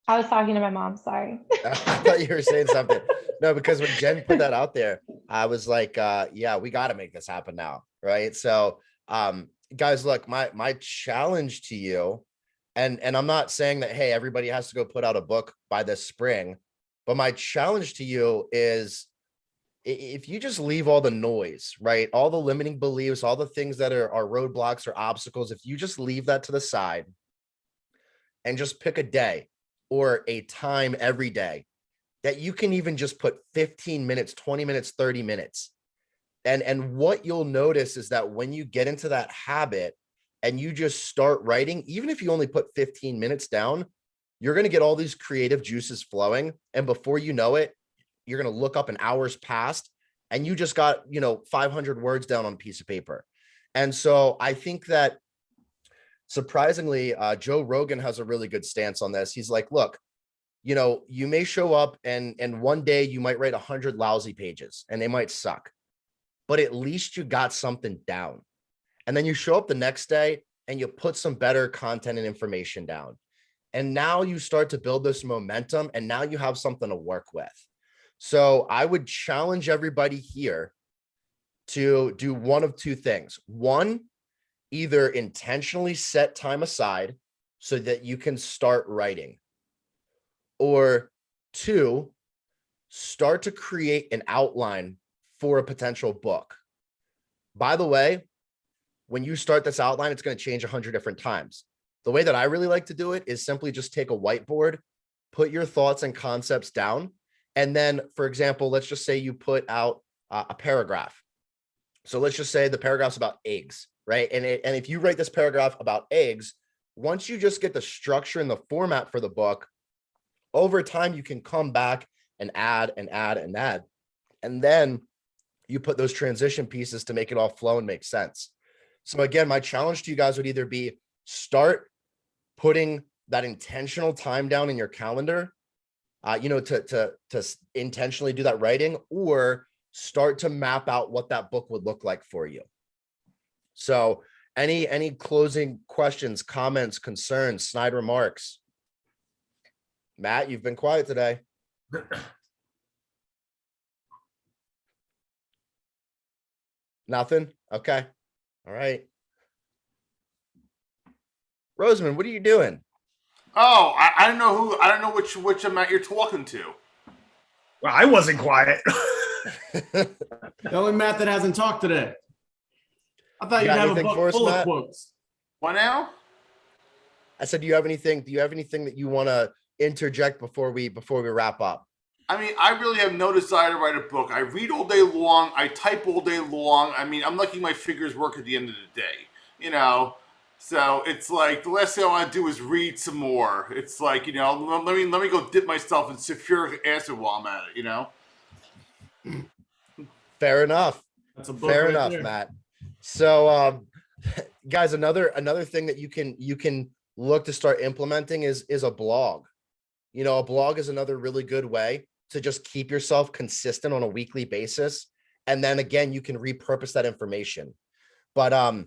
I was talking to my mom, sorry. I thought you were saying something. No, because when Jen put that out there, I was like, yeah, we got to make this happen now. Right. So, guys, look, my challenge to you, and I'm not saying that, hey, everybody has to go put out a book by this spring, but my challenge to you is if you just leave all the noise, right? All the limiting beliefs, all the things that are roadblocks or obstacles, if you just leave that to the side and just pick a day or a time every day that you can even just put 15 minutes, 20 minutes, 30 minutes. And what you'll notice is that when you get into that habit and you just start writing, even if you only put 15 minutes down, you're going to get all these creative juices flowing. And before you know it, you're going to look up an hour's past and you just got, 500 words down on a piece of paper. And so I think that surprisingly, Joe Rogan has a really good stance on this. He's like, look, you may show up and one day you might write 100 lousy pages and they might suck, but at least you got something down. And then you show up the next day and you put some better content and information down. And now you start to build this momentum and now you have something to work with. So I would challenge everybody here to do one of two things. One, either intentionally set time aside so that you can start writing, or two, start to create an outline for a potential book. By the way, when you start this outline, it's going to change 100 different times. The way that I really like to do it is simply just take a whiteboard, put your thoughts and concepts down. And then, for example, let's just say you put out a paragraph. So let's just say the paragraph's about eggs, right? And if you write this paragraph about eggs, once you just get the structure and the format for the book, over time, you can come back and add and add and add. And then you put those transition pieces to make it all flow and make sense. So again, my challenge to you guys would either be start putting that intentional time down in your calendar, to intentionally do that writing, or start to map out what that book would look like for you. So any closing questions, comments, concerns, snide remarks? Matt, you've been quiet today. Nothing? Okay. All right. Rosamond, what are you doing? Oh, I don't know which Matt you're talking to. Well, I wasn't quiet. The only Matt that hasn't talked today. I thought You you'd got have a anything book for us, full Matt? of quotes. What now? I said, do you have anything that you want to interject before we wrap up? I mean, I really have no desire to write a book. I read all day long. I type all day long. I mean, I'm lucky my fingers work at the end of the day, So it's like the last thing I want to do is read some more. It's like, let me go dip myself in sulfuric acid while I'm at it, Fair enough. That's a book Fair right enough, there. Matt. So, guys, another thing that you can look to start implementing is a blog. A blog is another really good way to just keep yourself consistent on a weekly basis. And then again, you can repurpose that information. But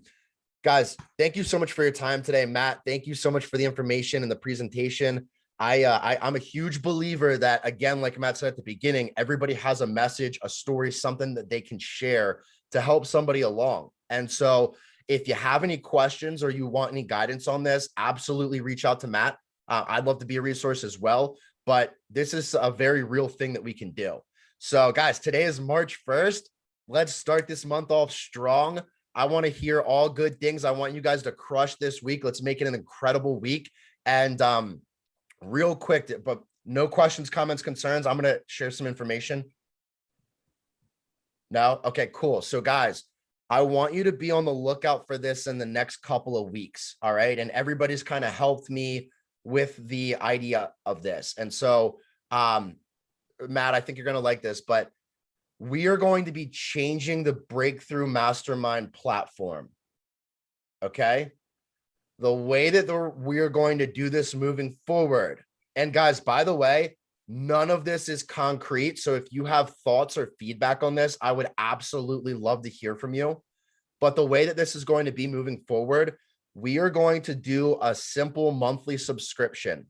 guys, thank you so much for your time today. Matt, thank you so much for the information and the presentation. I'm a huge believer that, again, like Matt said at the beginning, everybody has a message, a story, something that they can share to help somebody along. And so if you have any questions or you want any guidance on this, absolutely reach out to Matt. I'd love to be a resource as well, but this is a very real thing that we can do. So guys, today is March 1st. Let's start this month off strong. I want to hear all good things. I want you guys to crush this week. Let's make it an incredible week. And real quick, but no questions, comments, concerns. I'm going to share some information. No? Okay, cool. So guys, I want you to be on the lookout for this in the next couple of weeks. All right. And everybody's kind of helped me with the idea of this. And so, Matt, I think you're going to like this, but we are going to be changing the Breakthrough Mastermind platform. Okay. The way that we are going to do this moving forward. And guys, by the way, none of this is concrete. So if you have thoughts or feedback on this, I would absolutely love to hear from you. But the way that this is going to be moving forward, we are going to do a simple monthly subscription.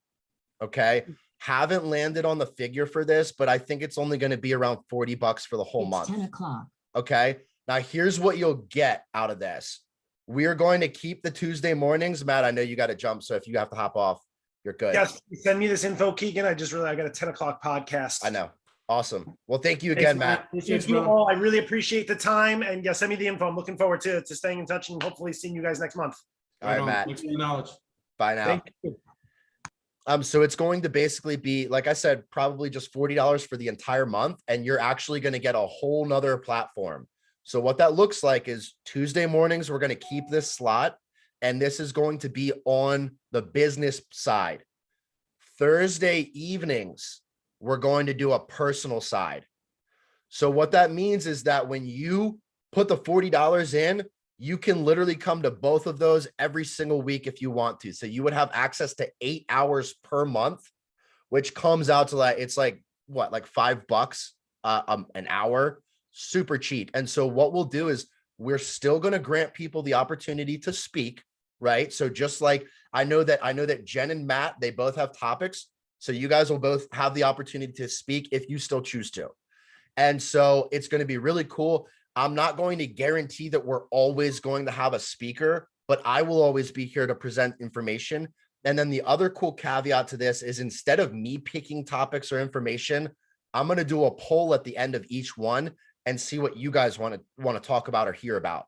Okay. Haven't landed on the figure for this, but I think it's only going to be around $40 for the whole It's month. 10 o'clock. Okay. Now here's what you'll get out of this. We are going to keep the Tuesday mornings. Matt, I know you got to jump. So if you have to hop off, you're good. Yes, send me this info, Keegan. I got a 10 o'clock podcast. I know. Awesome. Well, thank you Thanks, again, Matt. Appreciate Thank you, you brother. all. I really appreciate the time, and yeah, send me the info. I'm looking forward to staying in touch and hopefully seeing you guys next month. All right, on. Matt. Thanks for the knowledge. Bye now. Thank you. So it's going to basically be, like I said, probably just $40 for the entire month. And you're actually going to get a whole nother platform. So what that looks like is Tuesday mornings, we're going to keep this slot. And this is going to be on the business side. Thursday evenings, we're going to do a personal side. So what that means is that when you put the $40 in, you can literally come to both of those every single week if you want to. So you would have access to 8 hours per month, which comes out to like, it's like what, like $5 an hour, super cheap. And so what we'll do is we're still going to grant people the opportunity to speak, right? So just like I know that Jen and Matt, they both have topics. So you guys will both have the opportunity to speak if you still choose to. And so it's going to be really cool. I'm not going to guarantee that we're always going to have a speaker, but I will always be here to present information. And then the other cool caveat to this is instead of me picking topics or information, I'm going to do a poll at the end of each one and see what you guys want to talk about or hear about.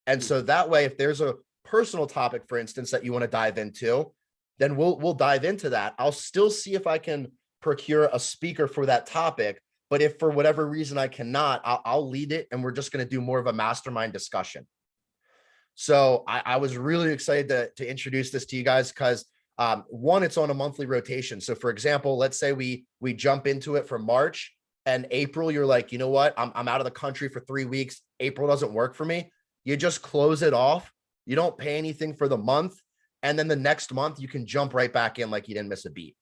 And so that way, if there's a personal topic, for instance, that you want to dive into, then we'll dive into that. I'll still see if I can procure a speaker for that topic. But if for whatever reason I cannot, I'll lead it and we're just going to do more of a mastermind discussion. So I was really excited to introduce this to you guys because one, it's on a monthly rotation. So for example, let's say we jump into it for March and April, you're like, you know what? I'm out of the country for 3 weeks. April doesn't work for me. You just close it off. You don't pay anything for the month. And then the next month you can jump right back in like you didn't miss a beat.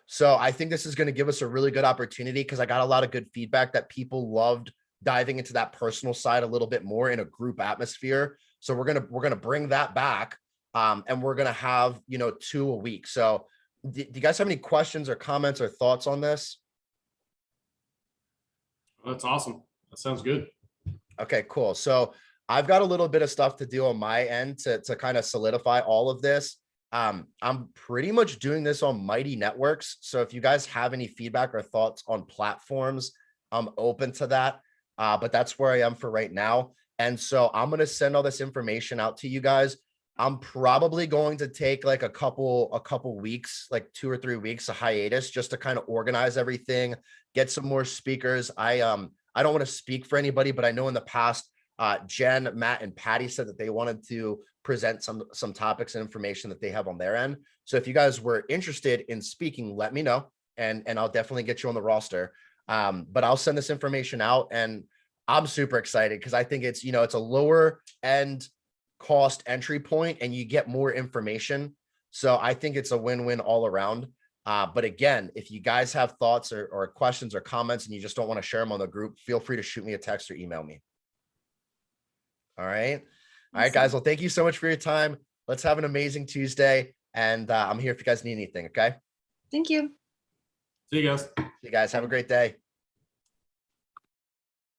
So I think this is going to give us a really good opportunity because I got a lot of good feedback that people loved diving into that personal side a little bit more in a group atmosphere. So we're going to bring that back and we're going to have, 2 a week. So do you guys have any questions or comments or thoughts on this? That's awesome. That sounds good. Okay, cool. So I've got a little bit of stuff to do on my end to kind of solidify all of this. I'm pretty much doing this on Mighty Networks. So if you guys have any feedback or thoughts on platforms, I'm open to that. But that's where I am for right now. And so I'm going to send all this information out to you guys. I'm probably going to take like a couple weeks, like 2 or 3 weeks, a hiatus just to kind of organize everything, get some more speakers. I don't want to speak for anybody, but I know in the past, Jen, Matt, and Patty said that they wanted to present some topics and information that they have on their end. So if you guys were interested in speaking, let me know and I'll definitely get you on the roster. But I'll send this information out and I'm super excited because I think it's, it's a lower end cost entry point and you get more information. So I think it's a win-win all around. But again, if you guys have thoughts or questions or comments and you just don't want to share them on the group, feel free to shoot me a text or email me. All right. All right, guys. Well, thank you so much for your time. Let's have an amazing Tuesday. And I'm here if you guys need anything. Okay. Thank you. See you guys. You guys have a great day.